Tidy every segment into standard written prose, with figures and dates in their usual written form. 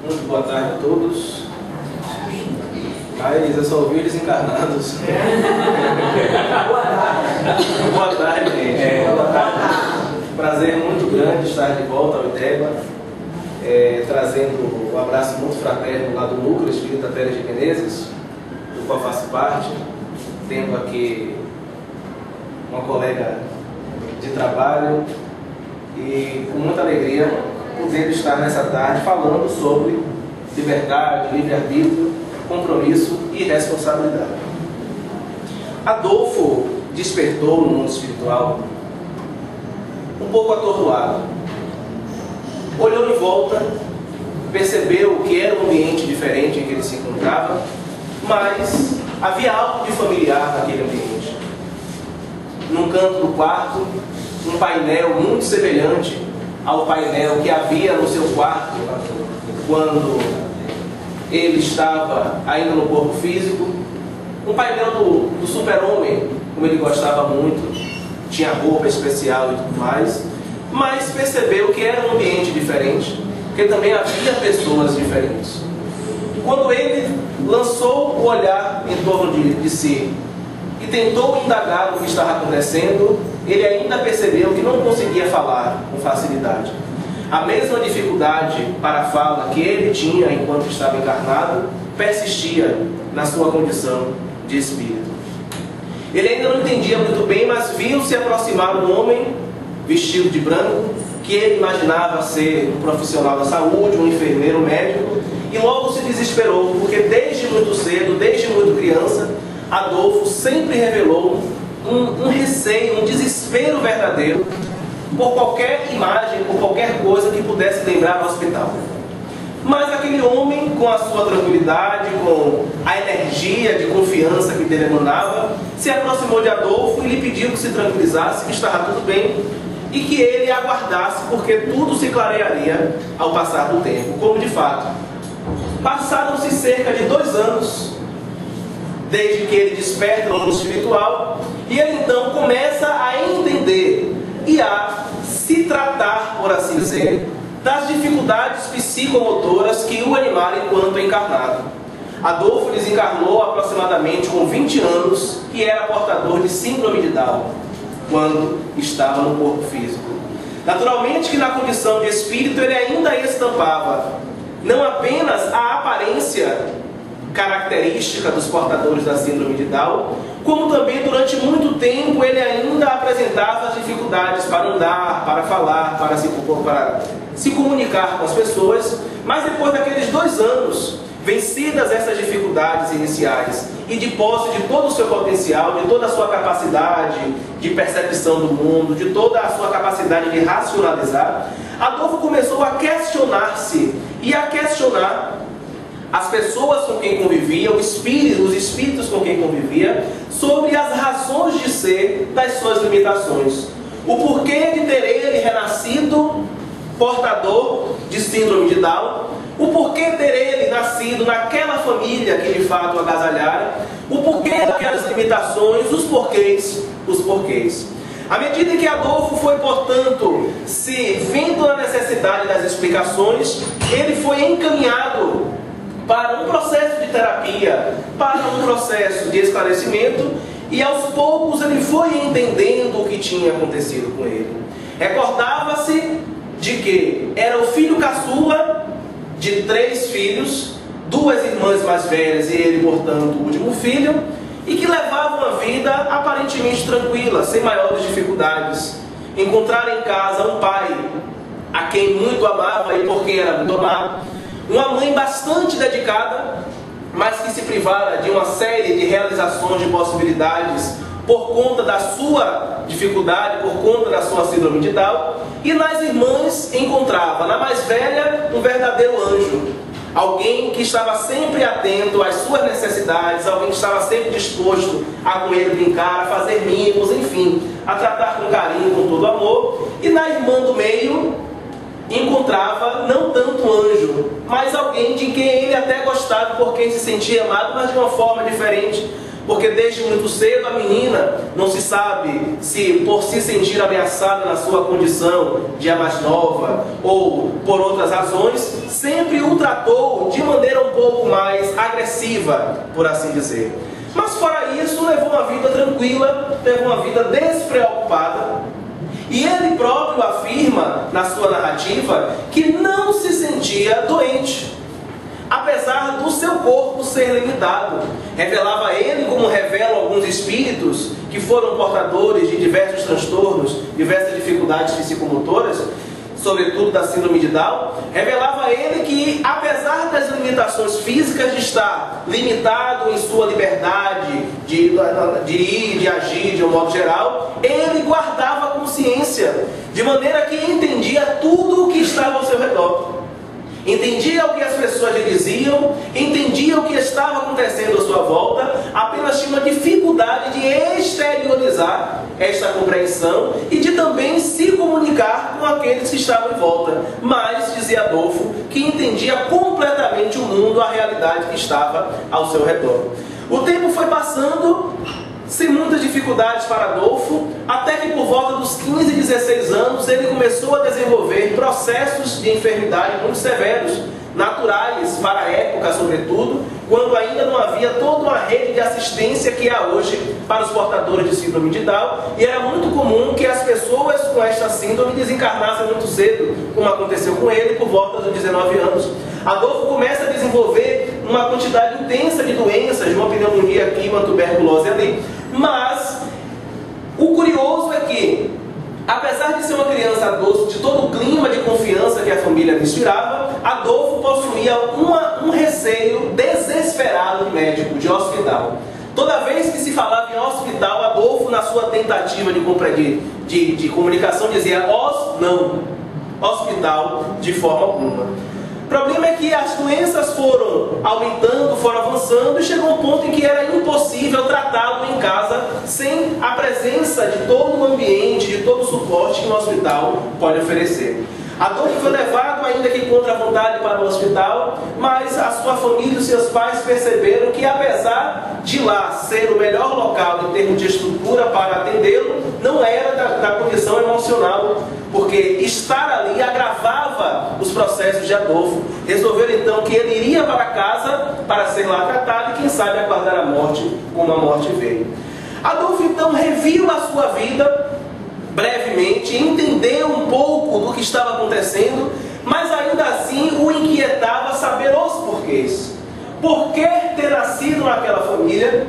Muito boa tarde a todos. Mas eu só ouvi eles encarnados. Boa tarde, gente. Boa tarde. Prazer muito grande estar de volta ao IDEBA, trazendo um abraço muito fraterno lá do Núcleo Espírita Pérez de Menezes, do qual faço parte, tendo aqui uma colega de trabalho e com muita alegria poder estar nessa tarde falando sobre liberdade, livre-arbítrio, compromisso e responsabilidade. Adolfo despertou no mundo espiritual um pouco atordoado. Olhou em volta, percebeu que era um ambiente diferente em que ele se encontrava, mas havia algo de familiar naquele ambiente. Num canto do quarto, um painel muito semelhante ao painel que havia no seu quarto quando ele estava ainda no corpo físico. Um painel do super-homem, como ele gostava muito, tinha roupa especial e tudo mais, mas percebeu que era um ambiente diferente, que também havia pessoas diferentes. Quando ele lançou o olhar em torno de si e tentou indagar o que estava acontecendo, ele ainda percebeu que não conseguia falar com facilidade. A mesma dificuldade para a fala que ele tinha enquanto estava encarnado persistia na sua condição de espírito. Ele ainda não entendia muito bem, mas viu se aproximar um homem vestido de branco, que ele imaginava ser um profissional da saúde, um enfermeiro, um médico, e logo se desesperou, porque desde muito cedo, desde muito criança, Adolfo sempre revelou um receio, um desespero verdadeiro por qualquer imagem, por qualquer coisa que pudesse lembrar do hospital. Mas aquele homem, com a sua tranquilidade, com a energia de confiança que dele emanava, se aproximou de Adolfo e lhe pediu que se tranquilizasse, que estava tudo bem e que ele aguardasse, porque tudo se clarearia ao passar do tempo, como de fato. Passaram-se cerca de 2 anos desde que ele desperta no mundo espiritual, e ele então começa a entender e a se tratar, por assim dizer, das dificuldades psicomotoras que o animaram enquanto encarnado. Adolfo desencarnou aproximadamente com 20 anos e era portador de síndrome de Down quando estava no corpo físico. Naturalmente que na condição de espírito ele ainda estampava não apenas a aparência característica dos portadores da síndrome de Down, como também durante muito tempo ele ainda apresentava as dificuldades para andar, para falar, para se comunicar com as pessoas. Mas depois daqueles 2 anos, vencidas essas dificuldades iniciais e de posse de todo o seu potencial, de toda a sua capacidade de percepção do mundo, de toda a sua capacidade de racionalizar, Adolfo começou a questionar-se e a questionar as pessoas com quem convivia, os espíritos com quem convivia, sobre as razões de ser das suas limitações. O porquê de ter ele renascido portador de síndrome de Down, o porquê ter ele nascido naquela família que de fato o agasalhara, o porquê daquelas limitações, os porquês. À medida que Adolfo foi, portanto, se vendo a necessidade das explicações, ele foi encaminhado para um processo de terapia, para um processo de esclarecimento, e aos poucos ele foi entendendo o que tinha acontecido com ele. Recordava-se de que era o filho caçula de 3 filhos, 2 irmãs mais velhas e ele, portanto, o último filho, e que levava uma vida aparentemente tranquila, sem maiores dificuldades. Encontrar em casa um pai a quem muito amava e por quem era muito amado, uma mãe bastante dedicada, mas que se privara de uma série de realizações de possibilidades por conta da sua dificuldade, por conta da sua síndrome de Down. E nas irmãs encontrava, na mais velha, um verdadeiro anjo, alguém que estava sempre atento às suas necessidades, alguém que estava sempre disposto a com ele brincar, a fazer mimos, enfim, a tratar com carinho, com todo amor. E na irmã do meio encontrava não tanto anjo, mas alguém de quem ele até gostava, por quem se sentia amado, mas de uma forma diferente, Porque desde muito cedo a menina não se sabe se por se sentir ameaçada na sua condição de a mais nova ou por outras razões, sempre o tratou de maneira um pouco mais agressiva, por assim dizer. Mas fora isso, levou uma vida tranquila, levou uma vida despreocupada. E ele próprio afirma na sua narrativa que não se sentia doente, apesar do seu corpo ser limitado. Revelava ele, como revelam alguns espíritos que foram portadores de diversos transtornos, diversas dificuldades psicomotoras, sobretudo da síndrome de Down, revelava ele que, apesar das limitações físicas de estar limitado em sua liberdade de ir, de agir de um modo geral, ele guardava a consciência, de maneira que entendia tudo o que estava ao seu redor. Entendia o que as pessoas lhe diziam, entendia o que estava acontecendo à sua volta, apenas tinha uma dificuldade de exteriorizar esta compreensão e de também se comunicar com aqueles que estavam em volta. Mas, dizia Adolfo, que entendia completamente o mundo, a realidade que estava ao seu redor. O tempo foi passando, sem muitas dificuldades para Adolfo, até que por volta dos 15 e 16 anos ele começou a desenvolver processos de enfermidade muito severos, naturais para a época sobretudo, quando ainda não havia toda uma rede de assistência que há hoje para os portadores de síndrome de Down, e era muito comum que as pessoas com esta síndrome desencarnassem muito cedo, como aconteceu com ele por volta dos 19 anos. Adolfo começa a desenvolver uma quantidade intensa de doenças, de uma pneumonia aqui, uma tuberculose ali, mas o curioso é que, apesar de ser uma criança doce, de todo o clima de confiança que a família lhe inspirava, Adolfo possuía um receio desesperado de médico, de hospital. Toda vez que se falava em hospital, Adolfo, na sua tentativa de comunicação, dizia não, hospital de forma alguma. O problema é que as doenças foram aumentando, foram avançando e chegou um ponto em que era impossível tratá-lo em casa sem a presença de todo o ambiente, de todo o suporte que um hospital pode oferecer. Adolfo foi levado, ainda que contra a vontade, para o hospital, mas a sua família e os seus pais perceberam que, apesar de lá ser o melhor local em termos de estrutura para atendê-lo, não era da condição emocional, porque estar ali agravava os processos de Adolfo. Resolveram então que ele iria para casa para ser lá tratado e, quem sabe, aguardar a morte como a morte veio. Adolfo então reviu a sua vida brevemente, entendeu um pouco do que estava acontecendo, mas ainda assim o inquietava saber os porquês. Por que ter nascido naquela família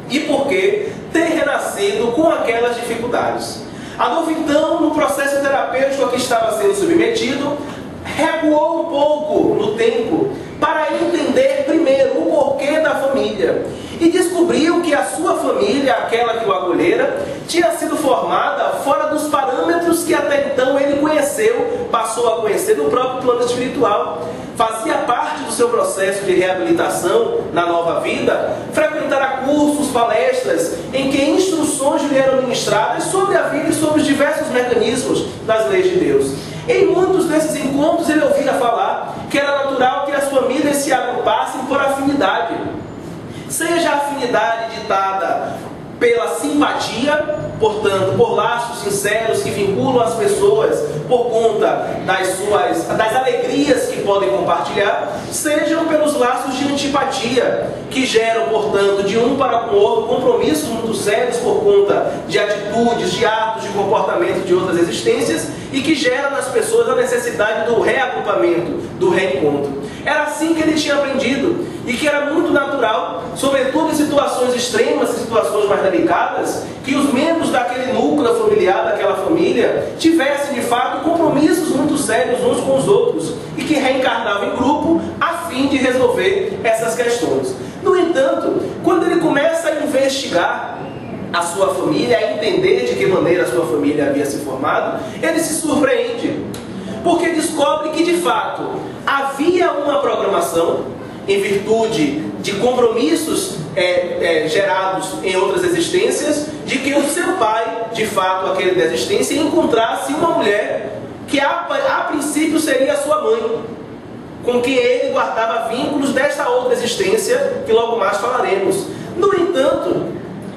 e por que ter renascido com aquelas dificuldades? Adolfo então, no processo terapêutico a que estava sendo submetido, recuou um pouco no tempo para entender primeiro o porquê da família e descobriu que a sua família, aquela que o acolhera, tinha sido formada fora dos parâmetros que até então ele conheceu, passou a conhecer no próprio plano espiritual. Fazia parte do seu processo de reabilitação na nova vida, frequentar cursos, palestras, em que instruções lhe eram ministradas sobre a vida e sobre os diversos mecanismos das leis de Deus. Em muitos desses encontros ele ouvia falar que era natural que as famílias se agrupassem por afinidade. Seja a afinidade ditada pela simpatia, portanto, por laços sinceros que vinculam as pessoas por conta das alegrias que podem compartilhar, sejam pelos laços de antipatia, que geram, portanto, de um para com o outro compromissos muito sérios por conta de atitudes, de atos, de comportamento de outras existências, e que geram nas pessoas a necessidade do reagrupamento, do reencontro. Era assim que ele tinha aprendido, e que era muito natural, sobretudo em situações extremas, em situações mais delicadas, que os membros daquele núcleo familiar, daquela família, tivessem de fato compromissos muito sérios uns com os outros, e que reencarnavam em grupo a fim de resolver essas questões. No entanto, quando ele começa a investigar a sua família, a entender de que maneira a sua família havia se formado, ele se surpreende, porque descobre que de fato havia uma programação, em virtude de compromissos gerados em outras existências, de que o seu pai, de fato aquele da existência, encontrasse uma mulher que a princípio seria a sua mãe, com quem ele guardava vínculos desta outra existência, que logo mais falaremos. No entanto,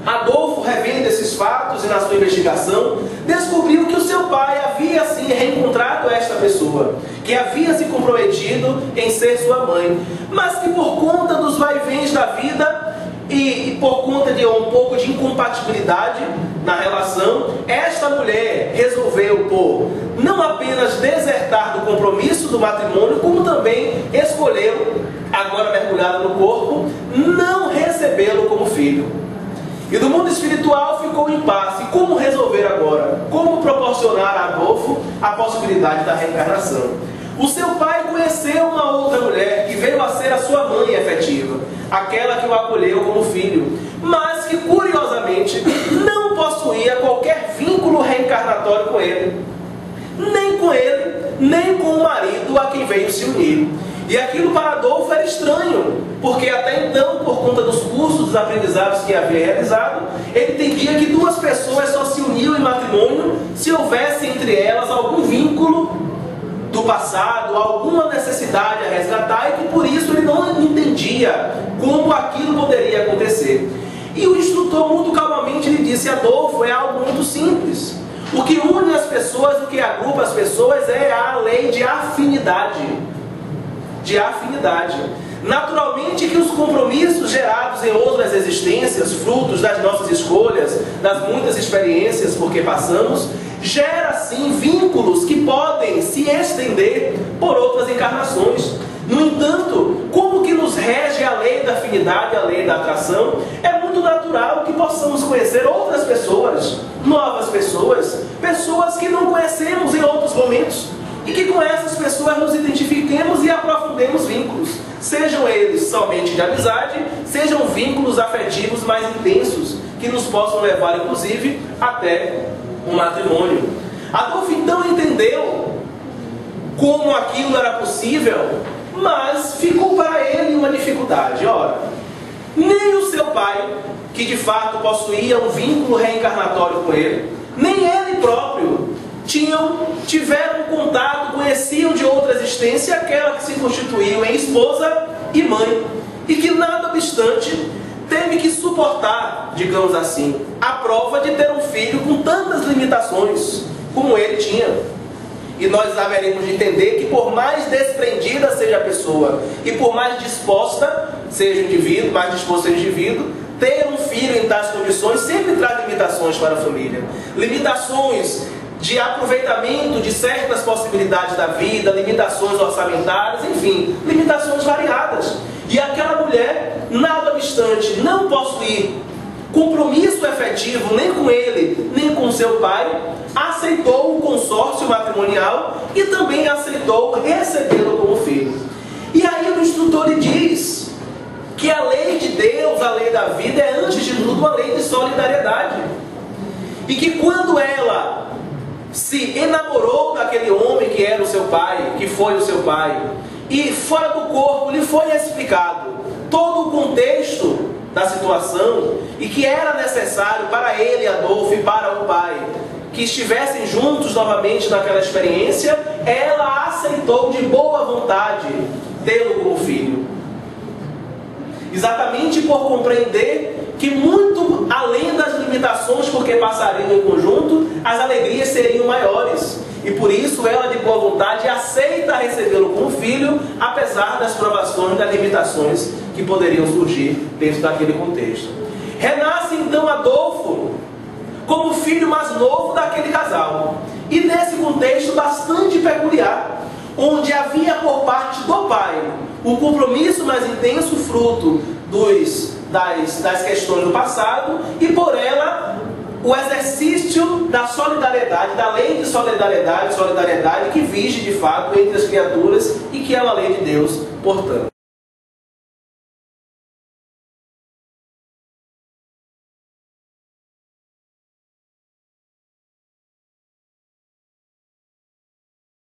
Adolfo, revendo esses fatos e na sua investigação, descobriu que o seu pai havia sim reencontrado esta pessoa, que havia se comprometido em ser sua mãe, mas que por conta dos vai-vens da vida e por conta de um pouco de incompatibilidade na relação, esta mulher resolveu por não apenas desertar do compromisso do matrimônio, como também escolheu, agora mergulhada no corpo, não recebê-lo como filho. E do mundo espiritual ficou em impasse. Como resolver agora? Como proporcionar a Adolfo a possibilidade da reencarnação? O seu pai conheceu uma outra mulher que veio a ser a sua mãe efetiva, aquela que o acolheu como filho, mas que curiosamente não possuía qualquer vínculo reencarnatório com ele, nem com o marido a quem veio se unir. E aquilo para Adolfo era estranho, porque até então, por conta dos cursos, dos aprendizados que havia realizado, ele entendia que duas pessoas só se uniam em matrimônio se houvesse entre elas algum vínculo do passado, alguma necessidade a resgatar, e que por isso ele não entendia como aquilo poderia acontecer. E o instrutor, muito calmamente, lhe disse: Adolfo, é algo muito simples. O que une as pessoas, o que agrupa as pessoas é a lei de afinidade. Naturalmente que os compromissos gerados em outras existências, frutos das nossas escolhas, das muitas experiências por que passamos, gera sim vínculos que podem se estender por outras encarnações. No entanto, como que nos rege a lei da afinidade, a lei da atração, é muito natural que possamos conhecer outras pessoas, novas pessoas, pessoas que não conhecemos em outros momentos, e que com essas pessoas nos identifiquemos e aprofundemos vínculos, sejam eles somente de amizade, sejam vínculos afetivos mais intensos, que nos possam levar inclusive até um matrimônio. Adolfo então entendeu como aquilo era possível, mas ficou para ele uma dificuldade. Ora, nem o seu pai, que de fato possuía um vínculo reencarnatório com ele, nem ele próprio tiveram contato, conheciam de outra existência aquela que se constituiu em esposa e mãe, e que nada obstante teve que suportar, digamos assim, a prova de ter um filho com tantas limitações como ele tinha. E nós haveremos de entender que por mais desprendida seja a pessoa e por mais disposta seja o indivíduo, mais disposto seja o indivíduo, ter um filho em tais condições sempre traz limitações para a família. Limitações de aproveitamento de certas possibilidades da vida, limitações orçamentárias, enfim, limitações variadas. E aquela mulher, nada obstante, não possuir compromisso efetivo nem com ele, nem com seu pai, aceitou o consórcio matrimonial e também aceitou recebê-lo como filho. E aí o instrutor lhe diz que a lei de Deus, a lei da vida, é antes de tudo uma lei de solidariedade. E que quando ela se enamorou daquele homem que era o seu pai, que foi o seu pai, e fora do corpo lhe foi explicado todo o contexto da situação, e que era necessário para ele, Adolfo, e para o pai, que estivessem juntos novamente naquela experiência, ela aceitou de boa vontade tê-lo como filho. Exatamente por compreender que muito além das limitações porque passariam em conjunto, as alegrias seriam maiores. E por isso ela de boa vontade aceita recebê-lo como filho, apesar das provações e das limitações que poderiam surgir dentro daquele contexto. Renasce então Adolfo como filho mais novo daquele casal. E nesse contexto bastante peculiar, onde havia por parte do pai o compromisso mais intenso, fruto das questões do passado, e por ela o exercício da solidariedade, da lei de solidariedade que vige de fato entre as criaturas e que é uma lei de Deus, portanto.